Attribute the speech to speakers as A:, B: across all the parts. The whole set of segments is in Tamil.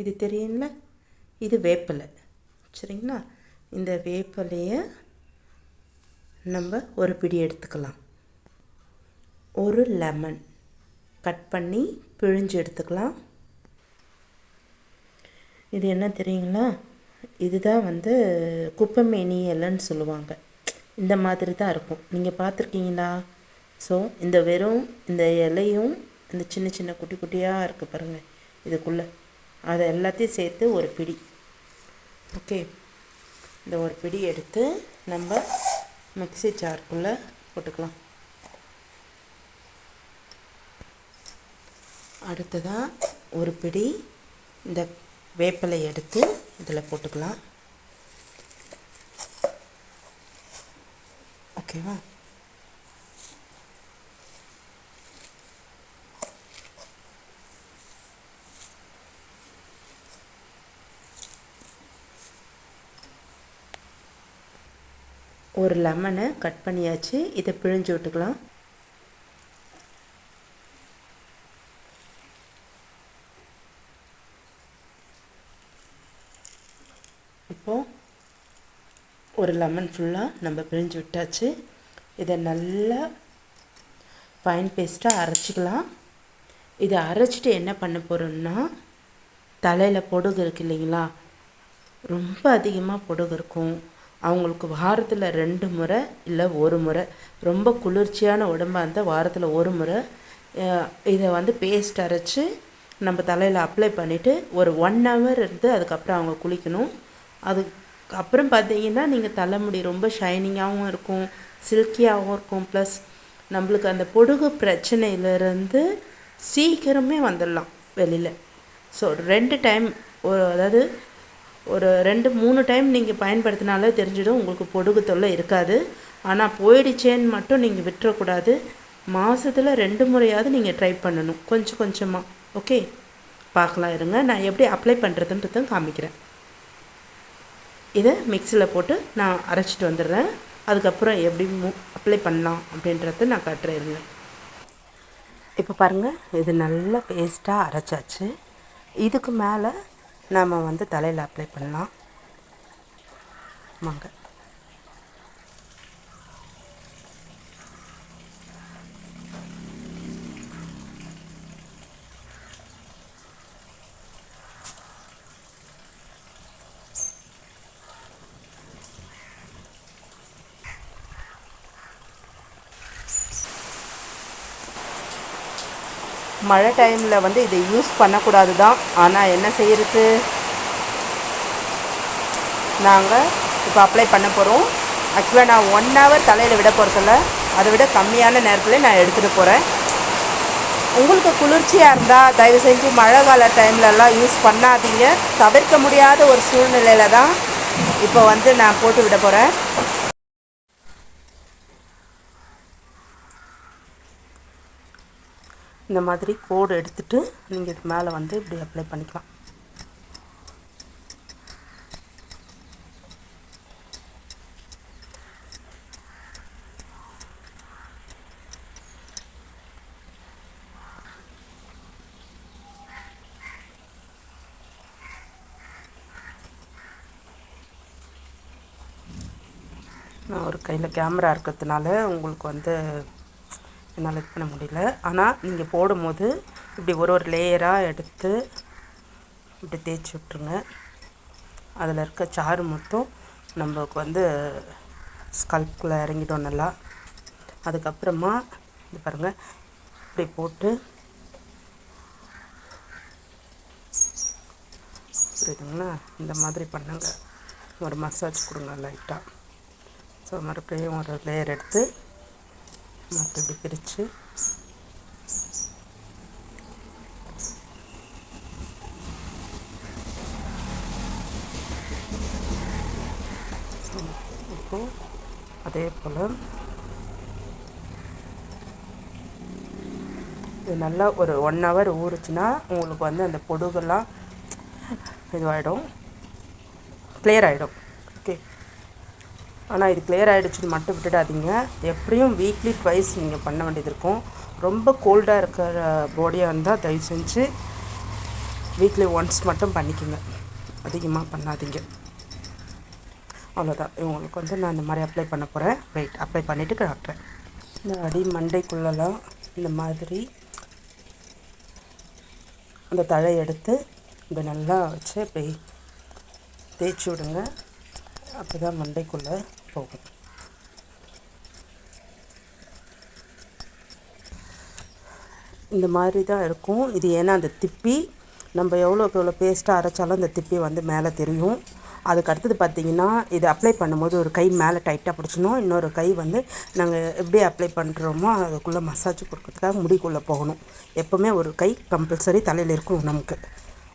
A: இது தெரியுங்களா, இது வேப்பிலை. சரிங்களா, இந்த வேப்பிலையை நம்ம ஒரு பிடி எடுத்துக்கலாம். ஒரு லெமன் கட் பண்ணி பிழிஞ்சு எடுத்துக்கலாம். இது என்ன தெரியுங்களா, இதுதான் குப்பைமேனி இலைன்னு சொல்லுவாங்க. இந்த மாதிரி தான் இருக்கும். நீங்கள் பார்த்துருக்கீங்களா? ஸோ இந்த வெறும் இந்த இலையும் இந்த சின்ன சின்ன குட்டி குட்டியாக இருக்குது பாருங்கள், இதுக்குள்ளே அதை எல்லாத்தையும் சேர்த்து ஒரு பிடி. ஓகே, இந்த ஒரு பிடி எடுத்து நம்ம மிக்ஸி ஜாருக்குள்ளே போட்டுக்கலாம். அடுத்ததாக ஒரு பிடி இந்த வேப்பிலை எடுத்து இதில் போட்டுக்கலாம். ஓகேவா? ஒரு லெமனை கட் பண்ணியாச்சு, இதை பிழிஞ்சு விட்டுக்கலாம். இப்போது ஒரு லெமன் ஃபுல்லாக நம்ம பிழிஞ்சு விட்டாச்சு. இதை நல்லா ஃபைன் பேஸ்ட்டாக அரைச்சிக்கலாம். இதை அரைச்சிட்டு என்ன பண்ண போகிறோம்னா, தலையில் பொடுகு இருக்குது இல்லைங்களா, ரொம்ப அதிகமாக பொடுகு இருக்கும், அவங்களுக்கு வாரத்தில் 2 முறை இல்லை 1 முறை, ரொம்ப குளிர்ச்சியான உடம்பாக இருந்தால் வாரத்தில் 1 முறை இதை பேஸ்ட் அரைச்சி நம்ம தலையில் அப்ளை பண்ணிவிட்டு ஒரு 1 hour இருந்து அதுக்கப்புறம் அவங்க குளிக்கணும். அதுக்கப்புறம் பார்த்தீங்கன்னா நீங்கள் தலைமுடி ரொம்ப ஷைனிங்காகவும் இருக்கும், சில்கியாகவும் இருக்கும். ப்ளஸ் நம்மளுக்கு அந்த பொடுகு பிரச்சனையிலேருந்து சீக்கிரமே வந்துடலாம் வெளியில். ஸோ 2 டைம், அதாவது ஒரு 2-3 டைம் நீங்கள் பயன்படுத்தினாலே தெரிஞ்சிடும், உங்களுக்கு பொடுகு தொல்லை இருக்காது. ஆனால் போயிடுச்சேன்னு மட்டும் நீங்கள் விட்டுறக்கூடாது. மாதத்தில் 2 முறையாவது நீங்கள் ட்ரை பண்ணணும், கொஞ்சம் கொஞ்சமாக. ஓகே, பார்க்கலாம் இருங்க, நான் எப்படி அப்ளை பண்ணுறதுன்றதும் காமிக்கிறேன். இதை மிக்ஸியில் போட்டு நான் அரைச்சிட்டு வந்துடுறேன். அதுக்கப்புறம் எப்படி அப்ளை பண்ணலாம் அப்படின்றத நான் காட்டுறேன் இருங்க. இப்போ பாருங்கள், இது நல்லா பேஸ்ட்டாக அரைச்சாச்சு. இதுக்கு மேலே நாம் தலையில் அப்ளை பண்ணலாம். வாங்க. மழை டைமில் இதை யூஸ் பண்ணக்கூடாது தான், ஆனால் என்ன செய்கிறது, நாங்கள் இப்போ அப்ளை பண்ண போகிறோம். ஆக்சுவலாக நான் 1 hour தலையில் விட போகிறதில்ல, அதை விட கம்மியான நேரத்தில் நான் எடுத்துகிட்டு போகிறேன். உங்களுக்கு குளிர்ச்சியாக இருந்தால் தயவு செஞ்சு மழை கால டைம்லலாம் யூஸ் பண்ணாதீங்க. தவிர்க்க முடியாத ஒரு சூழ்நிலையில் தான் இப்போ நான் போட்டு விட போகிறேன். இந்த மாதிரி கோடு எடுத்துகிட்டு நீங்கள் இது மேலே இப்படி அப்ளை பண்ணிக்கலாம். நான் ஒரு கையில் கேமரா இருக்கிறதுனால உங்களுக்கு என்னால் இது பண்ண முடியல. ஆனால் நீங்கள் போடும்போது இப்படி ஒரு லேயராக எடுத்து இப்படி தேய்ச்சி விட்ருங்க. அதில் இருக்க சாறு மொத்தம் நம்மளுக்கு ஸ்கல்ப்குள்ளே இறங்கிடும் நல்லா. அதுக்கப்புறமா இது பாருங்கள், இப்படி போட்டு புரியுதுங்களா, இந்த மாதிரி பண்ணுங்க. ஒரு மசாஜ் கொடுங்க லைட்டாக. ஸோ மறுபடியும் ஒரு லேயர் எடுத்து மற்ற இப்படி பிரித்து இப்போது அதே போல் இது நல்லா ஒரு 1 hour ஊறுச்சுன்னா உங்களுக்கு அந்த பொடுகெல்லாம் இதுவாகிடும், கிளியர் ஆகிடும். ஓகே, ஆனால் இது கிளியர் ஆகிடுச்சுன்னு மட்டும் விட்டுடாதீங்க. எப்படியும் வீக்லி ட்வைஸ் நீங்கள் பண்ண வேண்டியது இருக்கும். ரொம்ப கோல்டாக இருக்கிற பாடியாக இருந்தால் தயவு செஞ்சு வீக்லி ஒன்ஸ் மட்டும் பண்ணிக்கோங்க, அதிகமாக பண்ணாதீங்க. அவ்வளோதான். இவங்களுக்கு வந்து நான் இந்த மாதிரி அப்ளை பண்ண போகிறேன். வெயிட் அப்ளை பண்ணிவிட்டு காட்டுறேன். இந்த அடி மண்டைக்குள்ளெல்லாம் இந்த மாதிரி அந்த தழை எடுத்து இப்படி நல்லா வச்சு இப்படி தேய்ச்சி விடுங்க. அப்போ தான் மண்டைக்குள்ளே போகும். இந்த மாதிரி தான் இருக்கும் இது. ஏன்னா அந்த திப்பி நம்ம எவ்வளோக்கு எவ்வளோ பேஸ்ட்டாக அரைச்சாலும் அந்த திப்பி வந்து மேலே தெரியும். அதுக்கு அடுத்தது பார்த்திங்கன்னா, இது அப்ளை பண்ணும்போது ஒரு கை மேலே டைட்டாக பிடிச்சணும், இன்னொரு கை வந்து நாங்கள் எப்படி அப்ளை பண்ணுறோமோ அதுக்குள்ளே மசாஜ் கொடுக்கறதுக்காக முடிக்குள்ளே போகணும். எப்போவுமே ஒரு கை கம்பல்சரி தலையில் இருக்கணும் நமக்கு.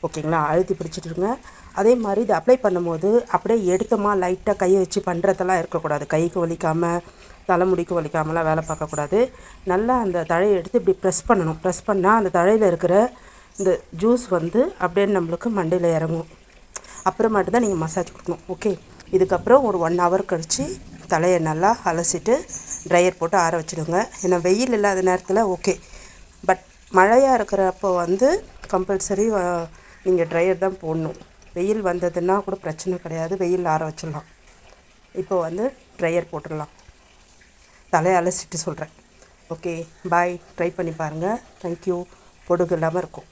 A: ஓகேங்களா? அழுத்தி பிடிச்சிட்டுருங்க. அதே மாதிரி இது அப்ளை பண்ணும்போது அப்படியே எடுத்தோமா லைட்டாக கையை வச்சு பண்ணுறதெல்லாம் இருக்கக்கூடாது. கைக்கு வலிக்காமல் தலைமுடிக்கு வலிக்காமலாம் வேலை பார்க்கக்கூடாது. நல்லா அந்த தழையை எடுத்து இப்படி ப்ரெஸ் பண்ணணும். ப்ரெஸ் பண்ணால் அந்த தழையில் இருக்கிற இந்த ஜூஸ் வந்து அப்படியே நம்மளுக்கு மண்டையில் இறங்கும். அப்புறமாட்டு தான் நீங்கள் மசாஜ் கொடுக்கணும். ஓகே, இதுக்கப்புறம் ஒரு 1 ஹவர் கழித்து தலையை நல்லா அலசிட்டு ட்ரையர் போட்டு ஆற வச்சுடுங்க. ஏன்னா வெயில் இல்லாத நேரத்தில் ஓகே, பட் மழையாக இருக்கிறப்போ வந்து கம்பல்சரி நீங்கள் ட்ரையர் தான் போடணும். வெயில் வந்ததுன்னா கூட பிரச்சனை கிடையாது, வெயில் ஆற வச்சிடலாம். இப்போ வந்து ட்ரையர் போட்டுடலாம். தலையை அலசிட்டு சொல்கிறேன். ஓகே, பாய். ட்ரை பண்ணி பாருங்கள். தேங்க்யூ. பொடுகு இல்லாமல் இருக்கும்.